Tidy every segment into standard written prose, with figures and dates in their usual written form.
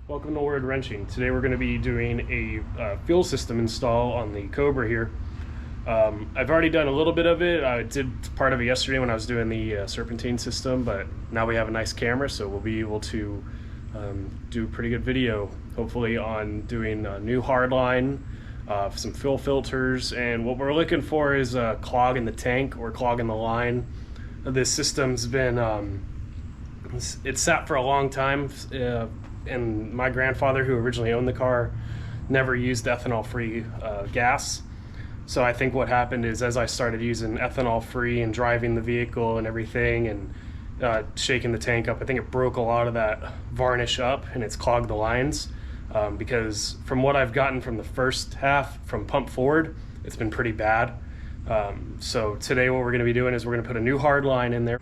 Welcome to Word Wrenching. Today we're going to be doing a fuel system install on the Cobra here. I've already done a little bit of it. I did part of it yesterday when I was doing the serpentine system, but now we have a nice camera, so we'll be able to do a pretty good video, hopefully, on doing a new hardline, some fuel filters, and what we're looking for is a clog in the tank or clog in the line. This system's been, it's sat for a long time. And my grandfather, who originally owned the car, never used ethanol-free gas. So I think what happened is, as I started using ethanol-free and driving the vehicle and everything and shaking the tank up, I think it broke a lot of that varnish up and it's clogged the lines. Because from what I've gotten from the first half from pump forward, it's been pretty bad. So today what we're going to be doing is we're going to put a new hard line in there.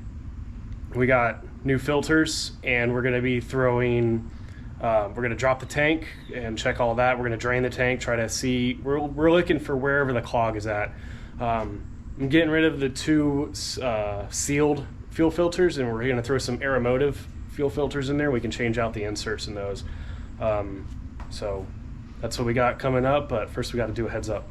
We got new filters, and we're going to be throwing we're going to drop the tank and check all that. We're going to drain the tank, try to see, we're looking for wherever the clog is at. I'm getting rid of the two sealed fuel filters, and we're going to throw some automotive fuel filters in there. We can change out the inserts in those. So that's what we got coming up, but first we got to do a heads up.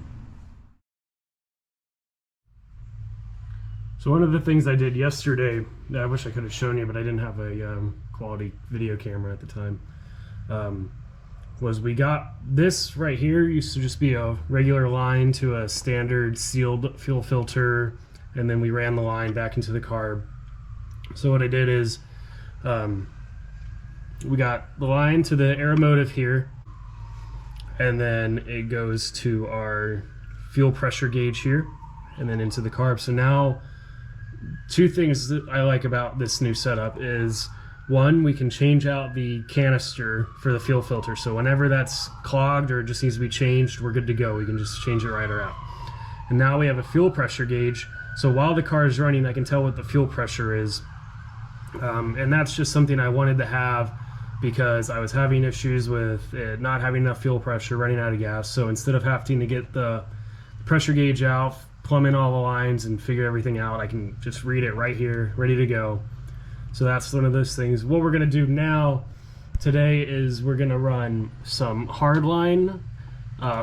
So one of the things I did yesterday, I wish I could have shown you, but I didn't have a quality video camera at the time, was we got this right here. Used to just be a regular line to a standard sealed fuel filter, and then we ran the line back into the carb. So what I did is we got the line to the automotive here, and then it goes to our fuel pressure gauge here, and then into the carb. So now, two things that I like about this new setup is, one, we can change out the canister for the fuel filter. So whenever that's clogged or just needs to be changed, we're good to go. We can just change it right or out. And now we have a fuel pressure gauge. So while the car is running, I can tell what the fuel pressure is. And that's just something I wanted to have because I was having issues with it not having enough fuel pressure, running out of gas. So instead of having to get the pressure gauge out, plumb in all the lines and figure everything out, I can just read it right here, ready to go. So that's one of those things. What we're going to do now today is we're going to run some hardline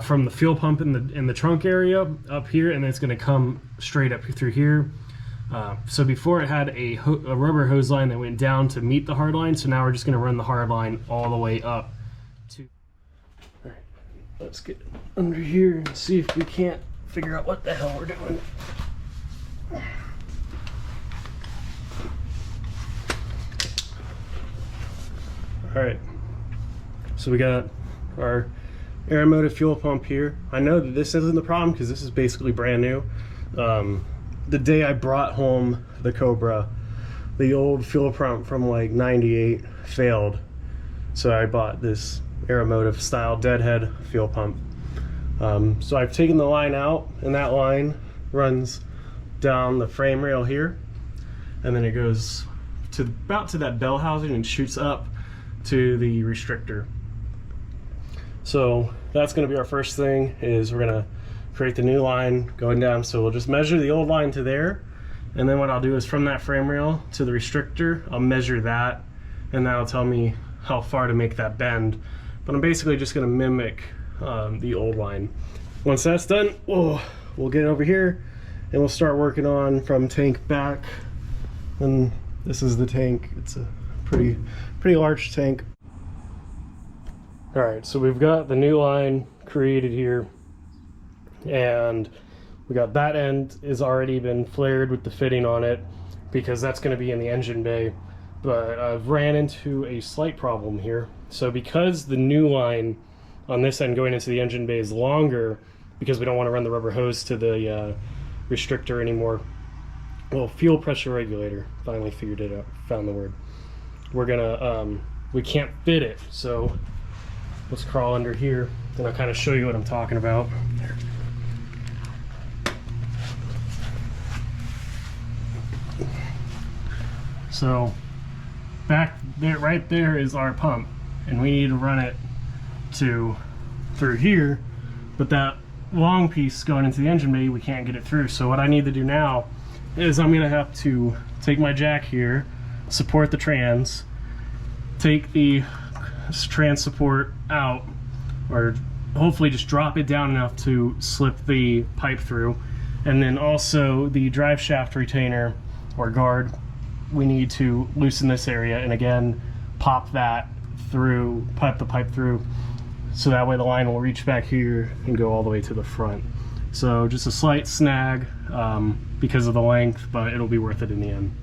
from the fuel pump in the trunk area up here, and then it's going to come straight up through here. So before it had a rubber hose line that went down to meet the hard line, so now we're just going to run the hard line all the way up to. All right, let's get under here and see if we can't figure out what the hell we're doing. All right, so we got our automotive fuel pump here. I know that this isn't the problem because this is basically brand new. The day I brought home the Cobra, the old fuel pump from like '98 failed, so I bought this automotive style deadhead fuel pump. So I've taken the line out, and that line runs down the frame rail here, and then it goes to about to that bell housing and shoots up to the restrictor. So that's going to be our first thing, is we're going to create the new line going down. So we'll just measure the old line to there, and then what I'll do is from that frame rail to the restrictor, I'll measure that, and that'll tell me how far to make that bend. But I'm basically just going to mimic the old line. Once that's done, we'll get over here and we'll start working on from tank back. And this is the tank. It's a pretty large tank. All right, so we've got the new line created here, and we got that end is already been flared with the fitting on it because that's going to be in the engine bay. But I've ran into a slight problem here. So because the new line on this end going into the engine bay is longer, because we don't want to run the rubber hose to the restrictor anymore. Well, fuel pressure regulator, finally figured it out, found the word. We're gonna, we can't fit it, so let's crawl under here and I'll kind of show you what I'm talking about. There. So back there, right there is our pump, and we need to run it through here, but that long piece going into the engine bay, we can't get it through. So what I need to do now is I'm gonna have to take my jack here, support the trans, take the trans support out, or hopefully just drop it down enough to slip the pipe through. And then also the drive shaft retainer or guard, we need to loosen this area and again pop that through, pipe the pipe through, so that way the line will reach back here and go all the way to the front. So just a slight snag because of the length, but it'll be worth it in the end.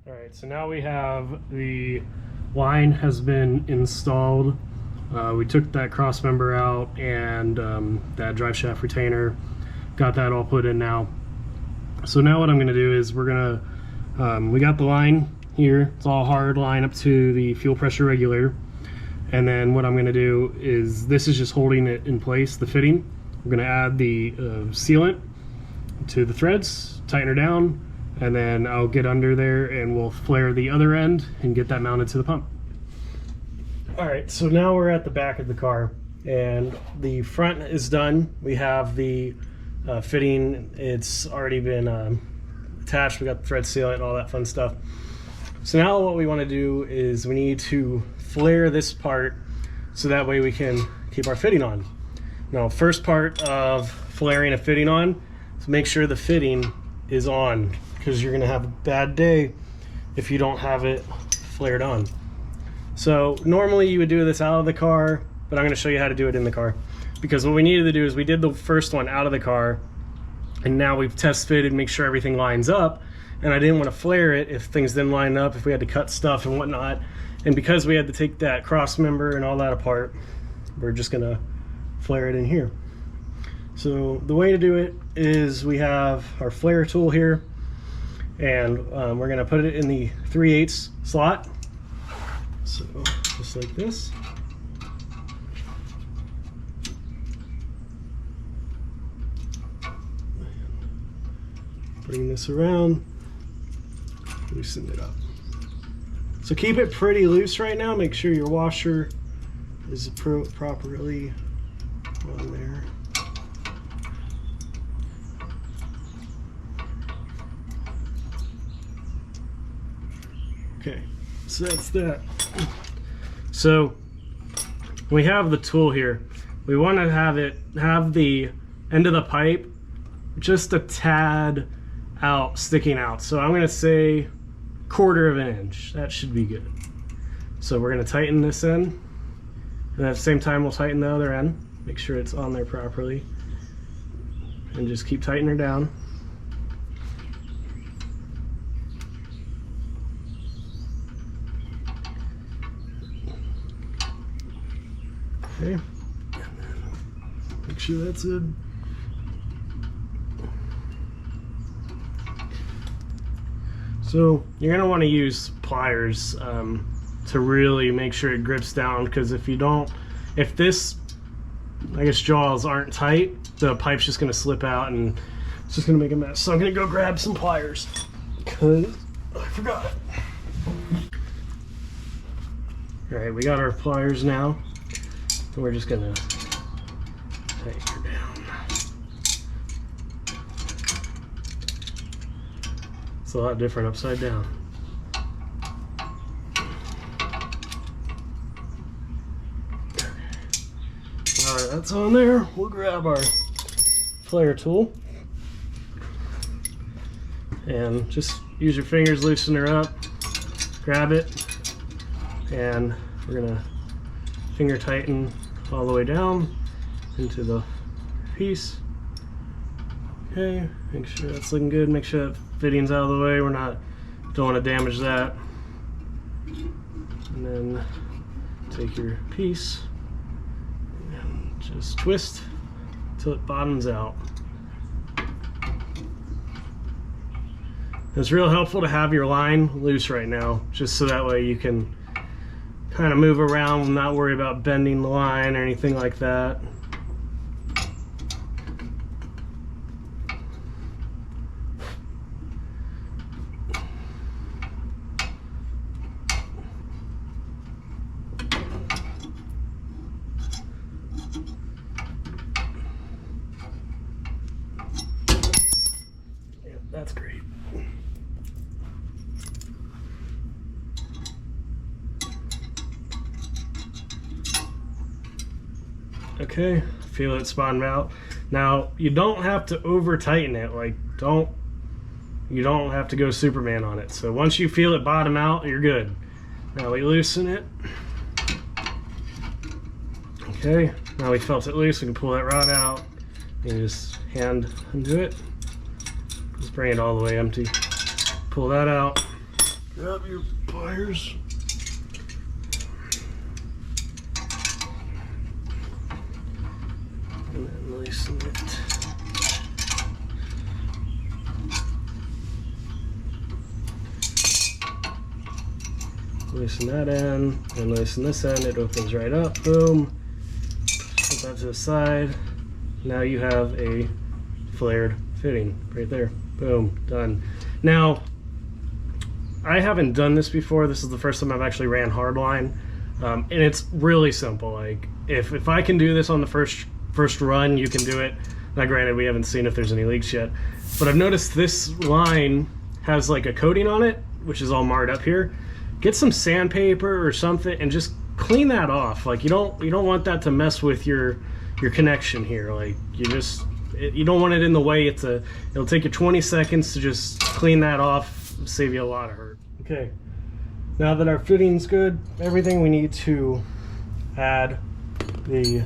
Alright, so now we have the line has been installed. We took that cross member out and that drive shaft retainer, got that all put in now. So now what I'm going to do is we're going to, we got the line here, it's all hard line up to the fuel pressure regulator. And then what I'm going to do is, this is just holding it in place, the fitting. We're going to add the sealant to the threads, tighten her down, and then I'll get under there and we'll flare the other end and get that mounted to the pump. All right, so now we're at the back of the car and the front is done. We have the fitting, it's already been attached. We got the thread sealant and all that fun stuff. So now what we want to do is we need to flare this part so that way we can keep our fitting on. Now, first part of flaring a fitting on is make sure the fitting is on, because you're gonna have a bad day if you don't have it flared on. So normally you would do this out of the car, but I'm gonna show you how to do it in the car, because what we needed to do is we did the first one out of the car and now we've test fitted, make sure everything lines up, and I didn't want to flare it if things didn't line up, if we had to cut stuff and whatnot. And because we had to take that cross member and all that apart, we're just gonna flare it in here. So the way to do it is we have our flare tool here, and we're going to put it in the 3/8 slot, so just like this. Bring this around, loosen it up. So keep it pretty loose right now, make sure your washer is properly on there. Okay, so that's that. So we have the tool here. We want to have the end of the pipe just a tad out, sticking out. So I'm going to say 1/4 of an inch. That should be good. So we're going to tighten this end, and at the same time we'll tighten the other end. Make sure it's on there properly, and just keep tightening her down. Okay, make sure that's it. So you're going to want to use pliers to really make sure it grips down, because if you don't, if this, I guess, jaws aren't tight, the pipe's just going to slip out and it's just going to make a mess. So I'm going to go grab some pliers because I forgot. All right, we got our pliers now. And we're just going to tighten her down. It's a lot different upside down. Alright, that's on there. We'll grab our flare tool and just use your fingers, loosen her up, grab it, and we're gonna finger tighten all the way down into the piece. Okay, make sure that's looking good. Make sure that fitting's out of the way. Don't want to damage that. And then take your piece and just twist till it bottoms out. It's real helpful to have your line loose right now, just so that way you can kind of move around and not worry about bending the line or anything like that. Yeah, that's great. Okay, feel it spotting out. Now you don't have to over tighten it. Like you don't have to go Superman on it. So once you feel it bottom out, you're good. Now we loosen it. Okay, now we felt it loose. We can pull that rod out and just hand undo it. Just bring it all the way empty. Pull that out. Grab your pliers. And then loosen it. Loosen that end and loosen this end. It opens right up. Boom. Put that to the side. Now you have a flared fitting right there. Boom. Done. Now, I haven't done this before. This is the first time I've actually ran hardline, and it's really simple. Like if I can do this on the first run, you can do it. Now granted, we haven't seen if there's any leaks yet, but I've noticed this line has like a coating on it, which is all marred up here. Get some sandpaper or something and just clean that off. Like you don't want that to mess with your connection here. Like you don't want it in the way. It'll take you 20 seconds to just clean that off, save you a lot of hurt. Okay, now that our fitting's good, everything, we need to add the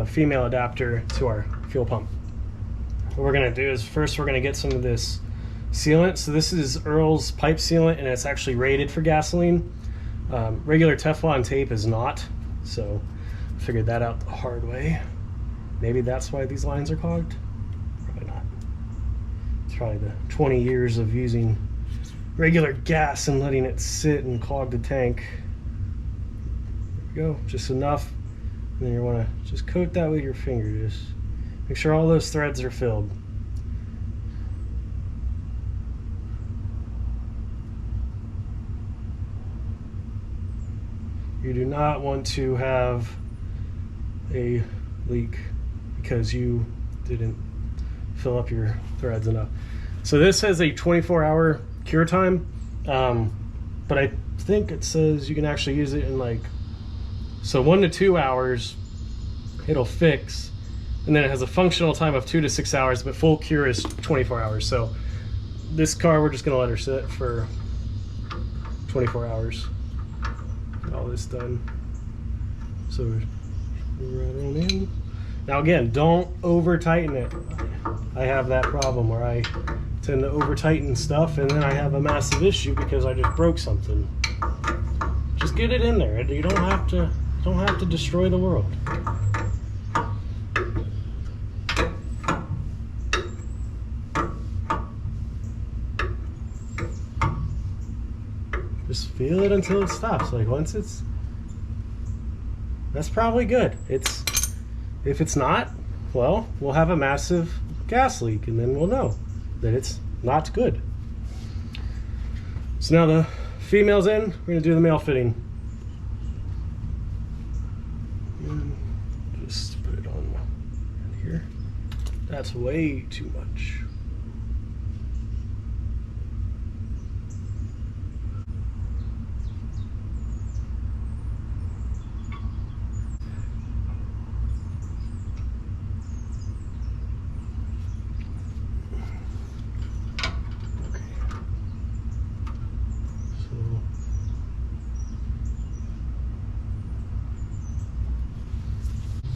female adapter to our fuel pump. What we're gonna do is first we're gonna get some of this sealant. So this is Earl's pipe sealant, and it's actually rated for gasoline. Regular Teflon tape is not, so I figured that out the hard way. Maybe that's why these lines are clogged. Probably not. It's probably the 20 years of using regular gas and letting it sit and clog the tank. There we go, just enough. And then you want to just coat that with your finger. Just make sure all those threads are filled. You do not want to have a leak because you didn't fill up your threads enough. So this has a 24-hour cure time, but I think it says you can actually use it in like, so 1 to 2 hours it'll fix, and then it has a functional time of 2 to 6 hours, but full cure is 24 hours. So this car, we're just gonna let her sit for 24 hours. Get all this done. So we're right on in. Now again, don't over tighten it. I have that problem where I tend to over tighten stuff and then I have a massive issue because I just broke something. Just get it in there. You don't have to destroy the world. Just feel it until it stops. Like once it's, that's probably good. If it's not, well, we'll have a massive gas leak and then we'll know that it's not good. So now the female's in, we're gonna do the male fitting. And just put it on here. That's way too much.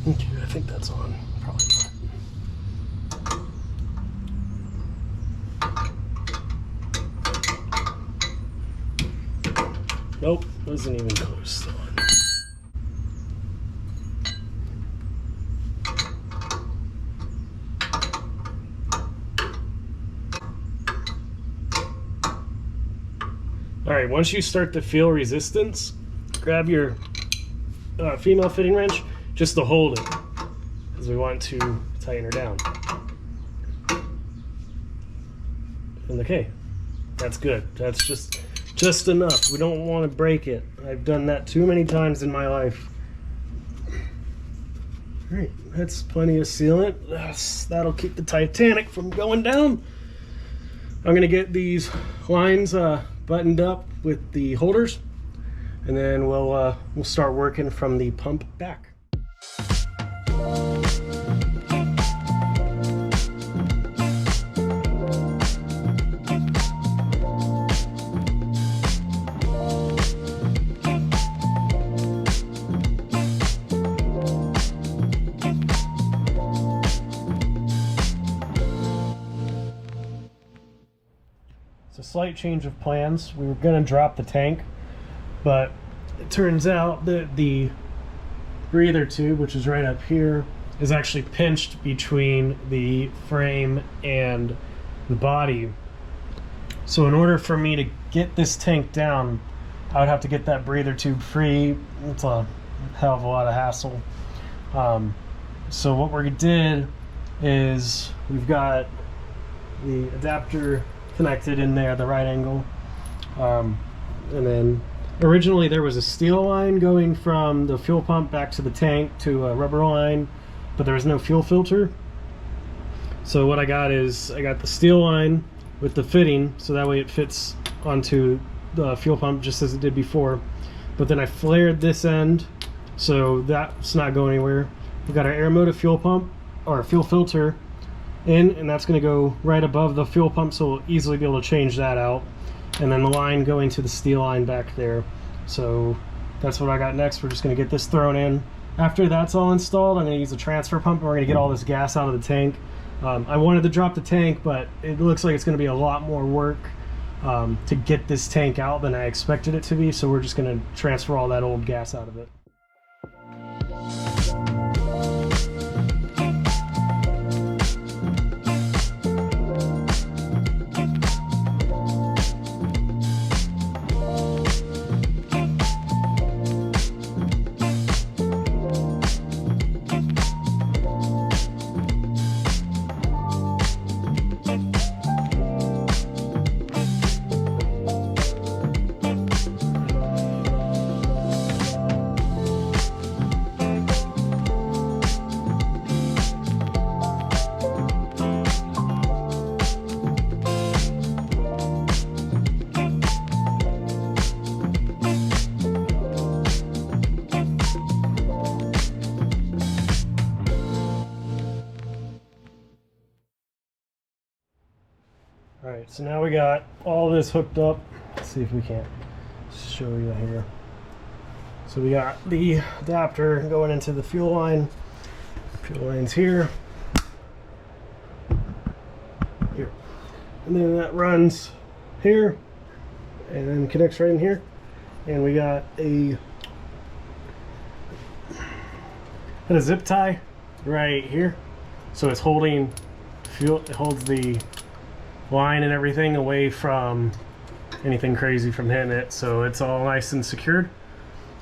Okay, I think that's on. Probably not. Nope, wasn't even close to on. Alright, once you start to feel resistance, grab your female fitting wrench just to hold it, because we want to tighten her down. And okay, that's good. That's just enough. We don't want to break it. I've done that too many times in my life. All right, that's plenty of sealant. That'll keep the Titanic from going down. I'm gonna get these lines buttoned up with the holders, and then we'll start working from the pump back. It's a slight change of plans. We were going to drop the tank, but it turns out that the breather tube, which is right up here, is actually pinched between the frame and the body. So in order for me to get this tank down, I would have to get that breather tube free. It's a hell of a lot of hassle. So what we did is we've got the adapter connected in there, the right angle, and then originally there was a steel line going from the fuel pump back to the tank to a rubber line, but there was no fuel filter. So what I got is I got the steel line with the fitting, so that way it fits onto the fuel pump just as it did before. But then I flared this end, so that's not going anywhere. We've got our air motive fuel pump, or fuel filter in, and that's going to go right above the fuel pump, so we'll easily be able to change that out. And then the line going to the steel line back there. So that's what I got next. We're just going to get this thrown in. After that's all installed, I'm going to use a transfer pump and we're going to get all this gas out of the tank. I wanted to drop the tank, but it looks like it's going to be a lot more work to get this tank out than I expected it to be, so we're just going to transfer all that old gas out of it. Alright, so now we got all this hooked up. Let's see if we can't show you here. So we got the adapter going into the fuel line. Fuel line's here. Here. And then that runs here and then connects right in here. And we got a zip tie right here. So it's holding fuel, it holds the line and everything away from anything crazy from hitting it, so it's all nice and secured.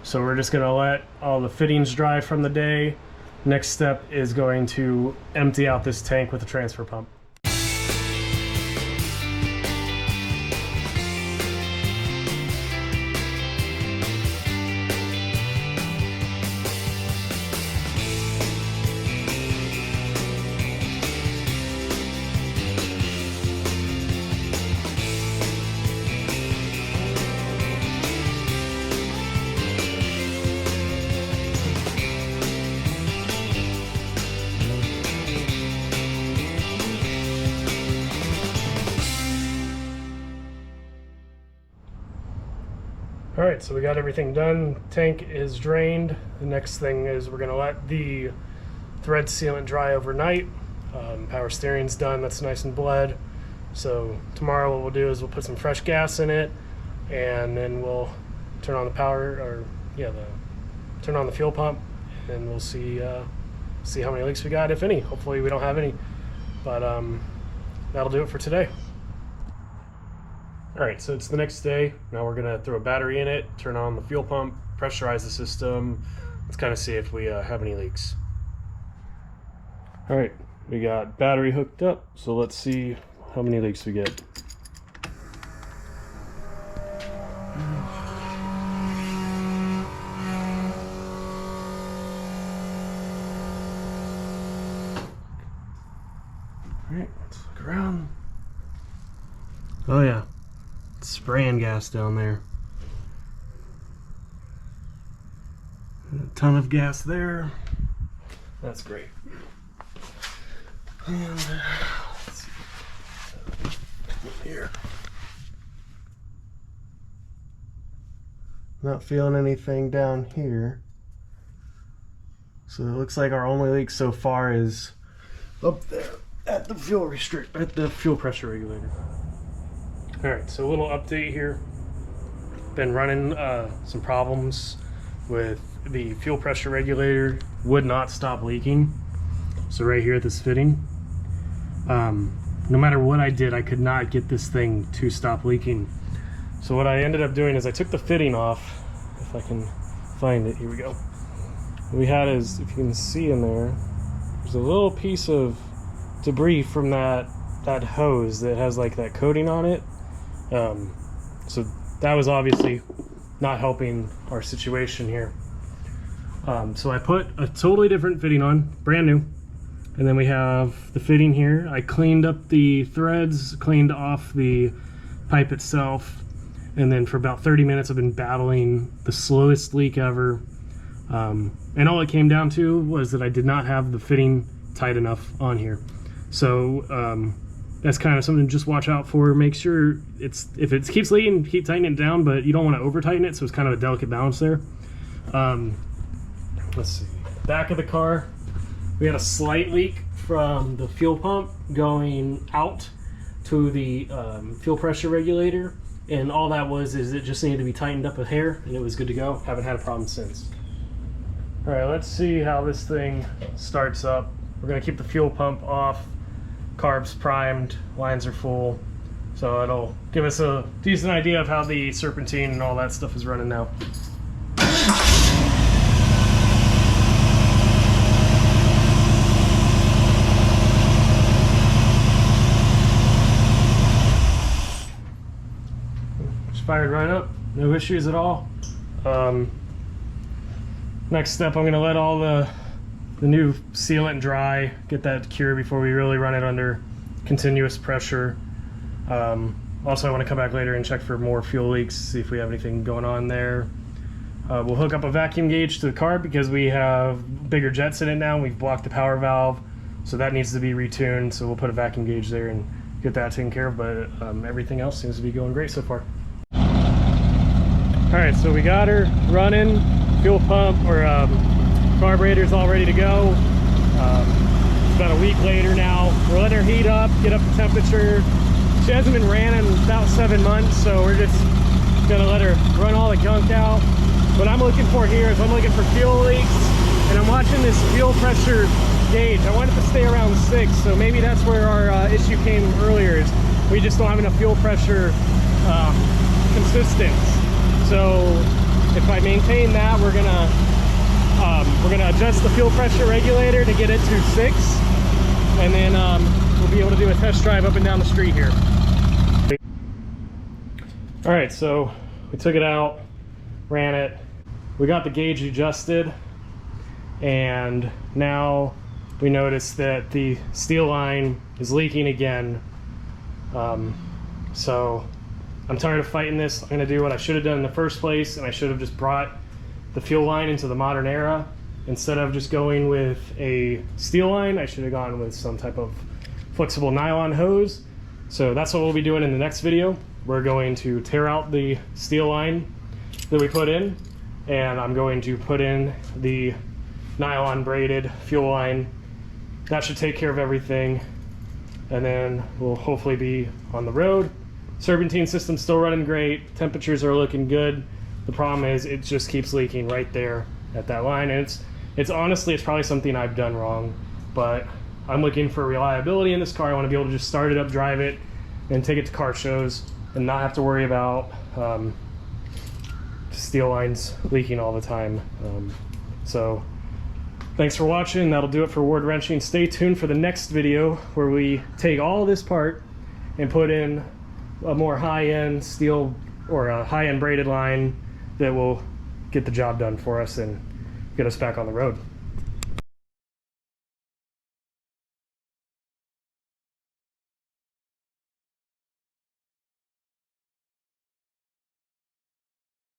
So we're just gonna let all the fittings dry from the day. Next step is going to empty out this tank with a transfer pump. All right, so we got everything done. Tank is drained. The next thing is we're gonna let the thread sealant dry overnight. Power steering's done, that's nice and bled. So tomorrow what we'll do is we'll put some fresh gas in it, and then we'll turn on the turn on the fuel pump, and we'll see how many leaks we got, if any. Hopefully we don't have any, but that'll do it for today. All right, so it's the next day. Now we're gonna throw a battery in it, turn on the fuel pump, pressurize the system. Let's kind of see if we have any leaks. All right, we got battery hooked up, so let's see how many leaks we get. All right, let's look around. Oh yeah. Spraying gas down there. A ton of gas there. That's great. And let's see here. Not feeling anything down here. So it looks like our only leak so far is up there at the fuel pressure regulator. Alright, so a little update here. Been running some problems with the fuel pressure regulator. Would not stop leaking. So right here at this fitting, no matter what I did, I could not get this thing to stop leaking. So what I ended up doing is I took the fitting off. If I can find it, here we go. What we had is, if you can see in there, there's a little piece of debris from that hose that has like that coating on it. So that was obviously not helping our situation here. So I put a totally different fitting on, brand new. And then we have the fitting here. I cleaned up the threads, cleaned off the pipe itself. And then for about 30 minutes, I've been battling the slowest leak ever. And all it came down to was that I did not have the fitting tight enough on here. So, that's kind of something to just watch out for. Make sure if it keeps leaking, keep tightening it down, but you don't want to over tighten it, so it's kind of a delicate balance there. Let's see, back of the car, we had a slight leak from the fuel pump going out to the fuel pressure regulator, and all that is it just needed to be tightened up a hair, and it was good to go. Haven't had a problem since. All right, let's see how this thing starts up. We're gonna keep the fuel pump off. Carbs primed, lines are full, so it'll give us a decent idea of how the serpentine and all that stuff is running now. Just fired right up, no issues at all. Next step, I'm going to let all the new sealant dry, get that cure before we really run it under continuous pressure. Also, I want to come back later and check for more fuel leaks, see if we have anything going on there. We'll hook up a vacuum gauge to the carb because we have bigger jets in it now. We've blocked the power valve, so that needs to be retuned. So we'll put a vacuum gauge there and get that taken care of, but everything else seems to be going great so far. All right, so we got her running, fuel pump or carburetor's all ready to go. It's about a week later now. We're letting her heat up, get up to temperature. She hasn't been ran in about 7 months, so we're just gonna let her run all the gunk out. What I'm looking for here is I'm looking for fuel leaks, and I'm watching this fuel pressure gauge. I want it to stay around 6, so maybe that's where our issue came earlier, is we just don't have enough fuel pressure consistent. So if I maintain that, we're gonna adjust the fuel pressure regulator to get it to 6, and then we'll be able to do a test drive up and down the street here. All right, so we took it out, ran it, we got the gauge adjusted, and now we notice that the steel line is leaking again. So I'm tired of fighting this. I'm gonna do what I should have done in the first place, and I should have just brought the fuel line into the modern era. Instead of just going with a steel line, I should have gone with some type of flexible nylon hose. So that's what we'll be doing in the next video. We're going to tear out the steel line that we put in, and I'm going to put in the nylon braided fuel line. That should take care of everything, and then we'll hopefully be on the road. Serpentine system's still running great, temperatures are looking good. The problem is it just keeps leaking right there at that line, and it's honestly, it's probably something I've done wrong, but I'm looking for reliability in this car. I want to be able to just start it up, drive it, and take it to car shows and not have to worry about steel lines leaking all the time. So thanks for watching. That'll do it for Ward Wrenching. Stay tuned for the next video where we take all this part and put in a more high-end steel or a high-end braided line that will get the job done for us and get us back on the road.